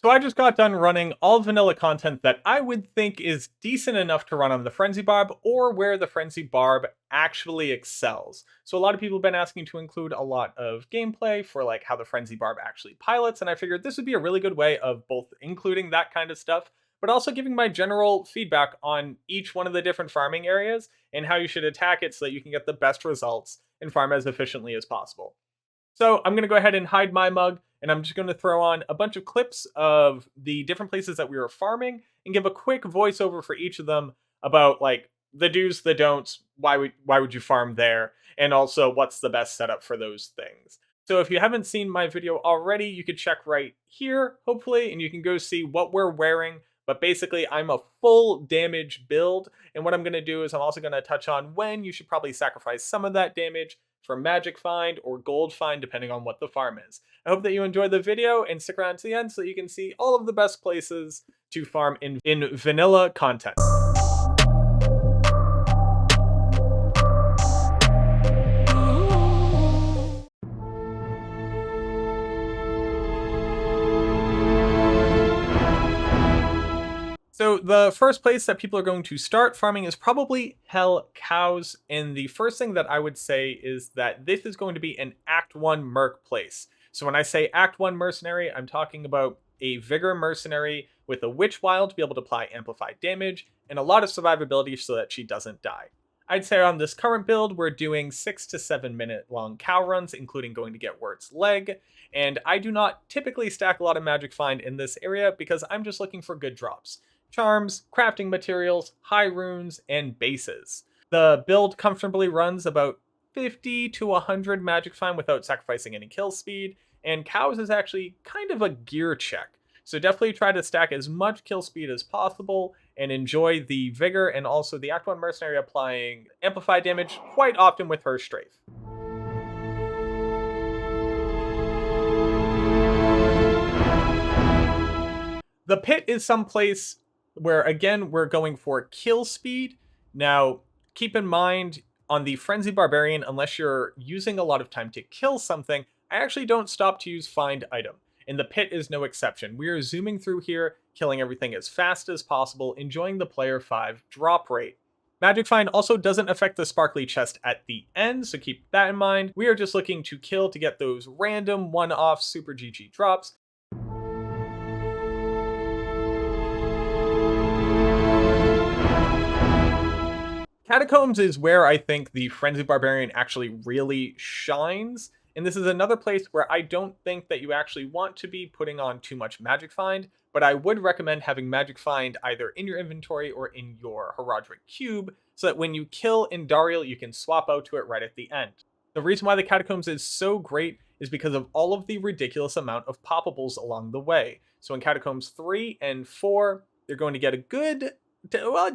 So I just got done running all vanilla content that I would think is decent enough to run on the Frenzy Barb or where the Frenzy Barb actually excels. So a lot of people have been asking to include a lot of gameplay for like how the Frenzy Barb actually pilots, and I figured this would be a really good way of both including that kind of stuff, but also giving my general feedback on each one of the different farming areas and how you should attack it so that you can get the best results and farm as efficiently as possible. So I'm going to go ahead and hide my mug, and I'm just going to throw on a bunch of clips of the different places that we were farming and give a quick voiceover for each of them about like the do's, the don'ts, why would you farm there, and also what's the best setup for those things. So if you haven't seen my video already, you could check right here, hopefully, and you can go see what we're wearing. But basically, I'm a full damage build, and what I'm going to do is I'm also going to touch on when you should probably sacrifice some of that damage for magic find or gold find, depending on what the farm is. I hope that you enjoyed the video and stick around to the end so that you can see all of the best places to farm in vanilla content. So the first place that people are going to start farming is probably Hell Cows, and the first thing that I would say is that this is going to be an Act 1 Merc place. So when I say Act 1 Mercenary, I'm talking about a Vigor Mercenary with a Witch Wild to be able to apply amplified damage, and a lot of survivability so that she doesn't die. I'd say on this current build, we're doing 6 to 7 minute long cow runs, including going to get Word's Leg, and I do not typically stack a lot of magic find in this area because I'm just looking for good drops. Charms, crafting materials, high runes, and bases. The build comfortably runs about 50 to 100 magic find without sacrificing any kill speed, and cows is actually kind of a gear check. So definitely try to stack as much kill speed as possible and enjoy the vigor and also the Act 1 Mercenary applying amplified damage quite often with her strafe. The pit is someplace where, again, we're going for kill speed. Now, keep in mind, on the Frenzy Barbarian, unless you're using a lot of time to kill something, I actually don't stop to use find item. And the pit is no exception. We are zooming through here, killing everything as fast as possible, enjoying the player 5 drop rate. Magic Find also doesn't affect the sparkly chest at the end, so keep that in mind. We are just looking to kill to get those random one-off Super GG drops. Catacombs is where I think the Frenzy Barbarian actually really shines, and this is another place where I don't think that you actually want to be putting on too much Magic Find, but I would recommend having Magic Find either in your inventory or in your Herodric Cube, so that when you kill Andariel, you can swap out to it right at the end. The reason why the Catacombs is so great is because of all of the ridiculous amount of poppables along the way. So in Catacombs 3 and 4, they're going to get a good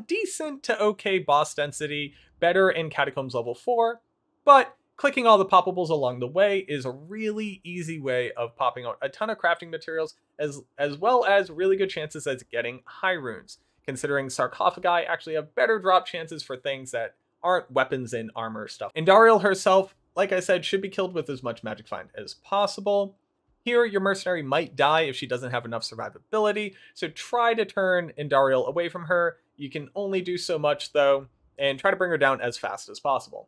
decent to okay boss density, better in Catacombs level 4, but clicking all the poppables along the way is a really easy way of popping out a ton of crafting materials, as well as really good chances at getting high runes, considering sarcophagi actually have better drop chances for things that aren't weapons and armor stuff. And Duriel herself, like I said, should be killed with as much magic find as possible. Here, your mercenary might die if she doesn't have enough survivability, so try to turn Andariel away from her. You can only do so much, though, and try to bring her down as fast as possible.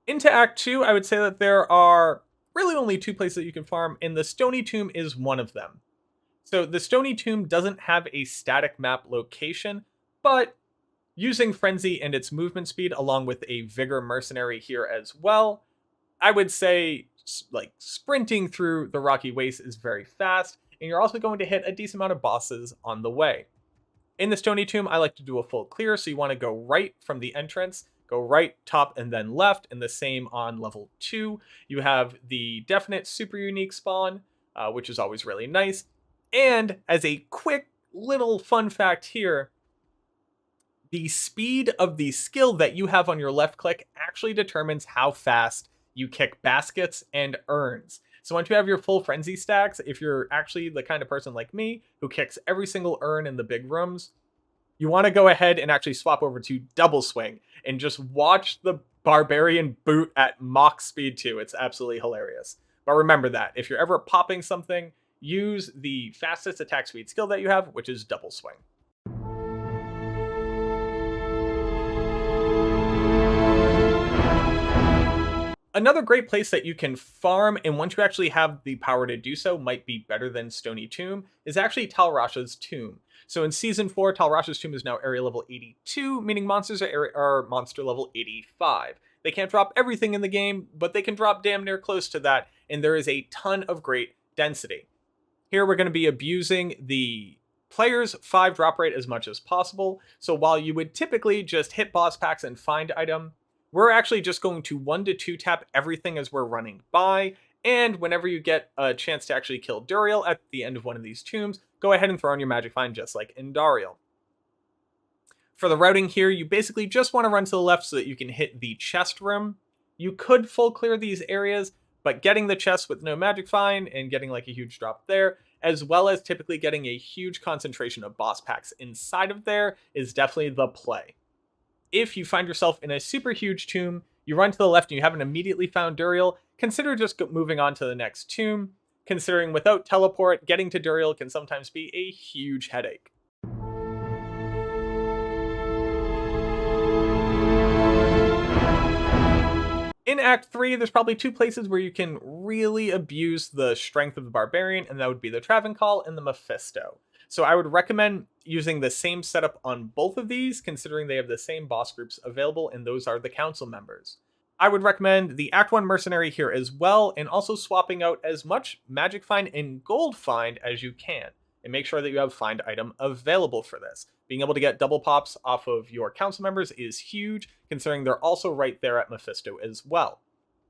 Into Act 2, I would say that there are really only 2 places that you can farm, and the Stony Tomb is one of them. So the Stony Tomb doesn't have a static map location, but using Frenzy and its movement speed along with a Vigor Mercenary here as well, I would say like sprinting through the rocky waste is very fast, and you're also going to hit a decent amount of bosses on the way. In the Stony Tomb, I like to do a full clear, so you want to go right from the entrance, go right, top, and then left, and the same on level 2. You have the definite super unique spawn, which is always really nice. And as a quick little fun fact here, the speed of the skill that you have on your left click actually determines how fast you kick baskets and urns. So once you have your full frenzy stacks, if you're actually the kind of person like me who kicks every single urn in the big rooms, you want to go ahead and actually swap over to double swing and just watch the Barbarian boot at Mach speed too. It's absolutely hilarious. But remember that if you're ever popping something, use the fastest attack speed skill that you have, which is double swing. Another great place that you can farm, and once you actually have the power to do so, might be better than Stony Tomb, is actually Rasha's Tomb. So in Season 4, Rasha's Tomb is now area level 82, meaning monsters are monster level 85. They can't drop everything in the game, but they can drop damn near close to that, and there is a ton of great density. Here we're going to be abusing the player's 5 drop rate as much as possible, so while you would typically just hit boss packs and find item, we're actually just going to 1 to 2 tap everything as we're running by, and whenever you get a chance to actually kill Duriel at the end of one of these tombs, go ahead and throw in your magic find just like in Duriel. For the routing here, you basically just want to run to the left so that you can hit the chest room. You could full clear these areas, but getting the chest with no magic find and getting like a huge drop there, as well as typically getting a huge concentration of boss packs inside of there, is definitely the play. If you find yourself in a super huge tomb, you run to the left and you haven't immediately found Duriel, consider just moving on to the next tomb, considering without teleport, getting to Duriel can sometimes be a huge headache. In Act 3, there's probably 2 places where you can really abuse the strength of the Barbarian, and that would be the Travincal and the Mephisto. So I would recommend using the same setup on both of these, considering they have the same boss groups available, and those are the council members. I would recommend the Act 1 Mercenary here as well, and also swapping out as much Magic Find and Gold Find as you can, and make sure that you have Find item available for this. Being able to get double pops off of your council members is huge, considering they're also right there at Mephisto as well.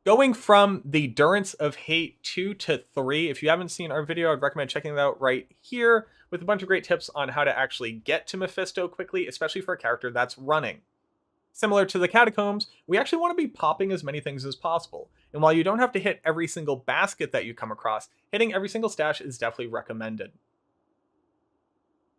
Going from the Durance of Hate 2 to 3, if you haven't seen our video, I'd recommend checking that out right here, with a bunch of great tips on how to actually get to Mephisto quickly, especially for a character that's running. Similar to the Catacombs, we actually want to be popping as many things as possible, and while you don't have to hit every single basket that you come across, hitting every single stash is definitely recommended.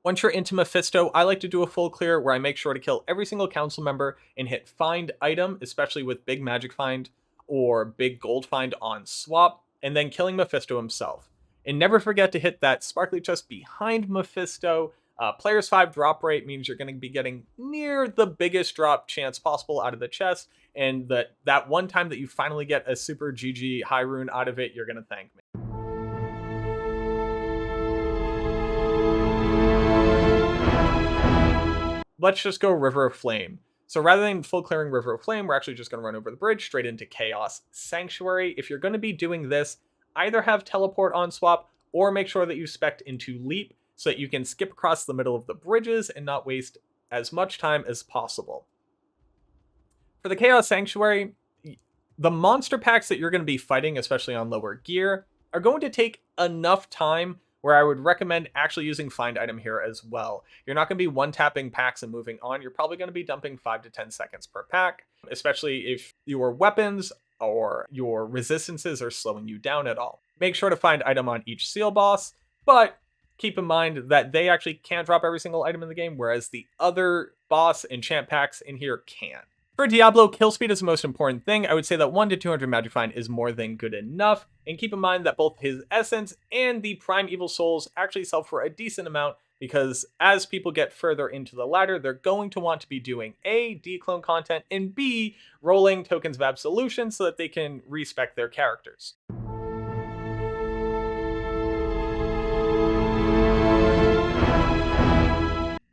Once you're into Mephisto, I like to do a full clear where I make sure to kill every single council member and hit Find Item, especially with big Magic Find or big Gold Find on swap, and then killing Mephisto himself. And never forget to hit that sparkly chest behind Mephisto. Player's 5 drop rate means you're going to be getting near the biggest drop chance possible out of the chest, and that one time that you finally get a super GG high rune out of it, you're going to thank me. Let's just go River of Flame. So rather than full clearing River of Flame, we're actually just going to run over the bridge straight into Chaos Sanctuary. If you're going to be doing this, either have teleport on swap or make sure that you spec into Leap so that you can skip across the middle of the bridges and not waste as much time as possible. For the Chaos Sanctuary, the monster packs that you're going to be fighting, especially on lower gear, are going to take enough time where I would recommend actually using Find Item here as well. You're not going to be one-tapping packs and moving on. You're probably going to be dumping 5 to 10 seconds per pack, especially if your weapons or your resistances are slowing you down at all. Make sure to find item on each seal boss, but keep in mind that they actually can't drop every single item in the game, whereas the other boss and champ packs in here can. For Diablo, kill speed is the most important thing. I would say that 1 to 200 Magic Find is more than good enough, and keep in mind that both his Essence and the Prime Evil Souls actually sell for a decent amount, because as people get further into the ladder, they're going to want to be doing A, declone content, and B, rolling tokens of absolution so that they can respec their characters.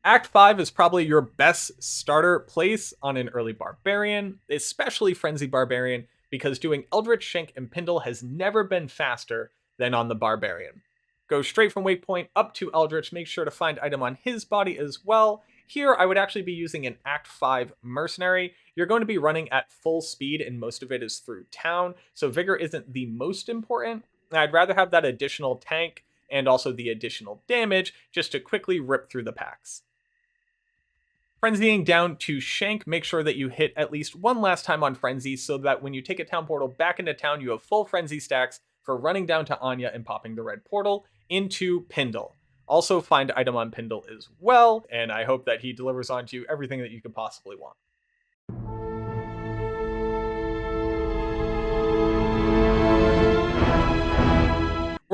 Act 5 is probably your best starter place on an early Barbarian, especially Frenzy Barbarian, because doing Eldritch, Shenk, and Pindle has never been faster than on the Barbarian. Go straight from Waypoint up to Eldritch, make sure to find item on his body as well. Here, I would actually be using an Act 5 Mercenary. You're going to be running at full speed, and most of it is through town, so Vigor isn't the most important. I'd rather have that additional tank and also the additional damage just to quickly rip through the packs. Frenzying down to Shenk, make sure that you hit at least one last time on Frenzy so that when you take a town portal back into town, you have full Frenzy stacks for running down to Anya and popping the red portal into Pindle. Also find item on Pindle as well, and I hope that he delivers onto you everything that you could possibly want.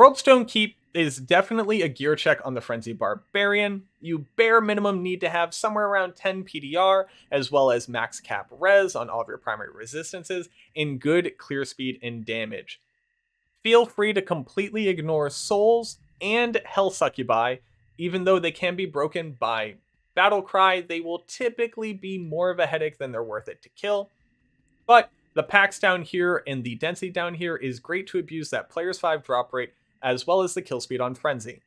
Worldstone Keep is definitely a gear check on the Frenzy Barbarian. You bare minimum need to have somewhere around 10 PDR, as well as max cap res on all of your primary resistances, and good clear speed and damage. Feel free to completely ignore souls and Hell Succubi. Even though they can be broken by Battle Cry, they will typically be more of a headache than they're worth it to kill. But the packs down here and the density down here is great to abuse that player's 5 drop rate, as well as the kill speed on Frenzy.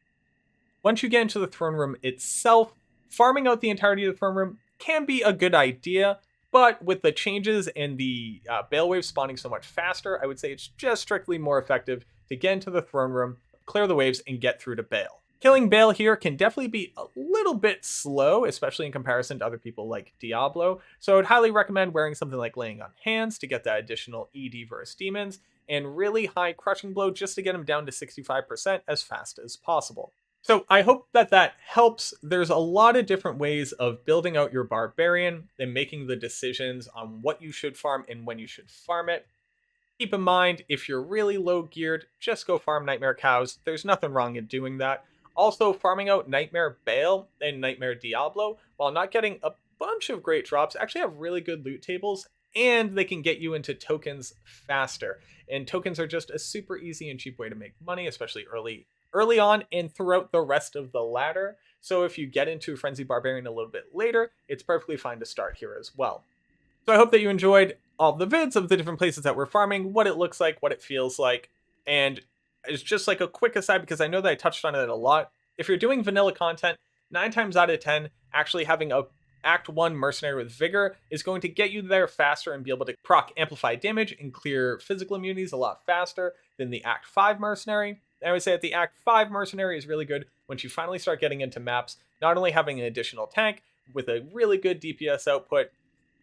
Once you get into the throne room itself, farming out the entirety of the throne room can be a good idea, but with the changes and the Baal wave spawning so much faster, I would say it's just strictly more effective to get into the throne room, clear the waves, and get through to Baal. Killing Baal here can definitely be a little bit slow, especially in comparison to other people like Diablo, so I would highly recommend wearing something like Laying on Hands to get that additional ED versus demons, and really high Crushing Blow just to get them down to 65% as fast as possible. So I hope that helps. There's a lot of different ways of building out your Barbarian and making the decisions on what you should farm and when you should farm it. Keep in mind, if you're really low geared, just go farm Nightmare Cows. There's nothing wrong in doing that. Also, farming out Nightmare Baal and Nightmare Diablo, while not getting a bunch of great drops, actually have really good loot tables, and they can get you into tokens faster. And tokens are just a super easy and cheap way to make money, especially early on and throughout the rest of the ladder. So if you get into Frenzy Barbarian a little bit later, it's perfectly fine to start here as well. So I hope that you enjoyed all the vids of the different places that we're farming, what it looks like, what it feels like, and it's just like a quick aside because I know that I touched on it a lot. If you're doing vanilla content, 9 times out of 10, actually having a Act 1 Mercenary with Vigor is going to get you there faster and be able to proc Amplify damage and clear physical immunities a lot faster than the Act 5 Mercenary. And I would say that the Act 5 Mercenary is really good once you finally start getting into maps, not only having an additional tank with a really good DPS output,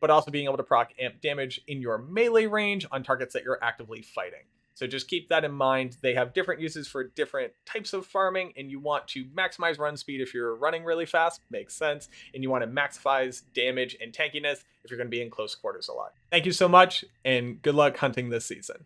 but also being able to proc amp damage in your melee range on targets that you're actively fighting. So just keep that in mind. They have different uses for different types of farming, and you want to maximize run speed if you're running really fast, makes sense, and you want to maximize damage and tankiness if you're going to be in close quarters a lot. Thank you so much, and good luck hunting this season.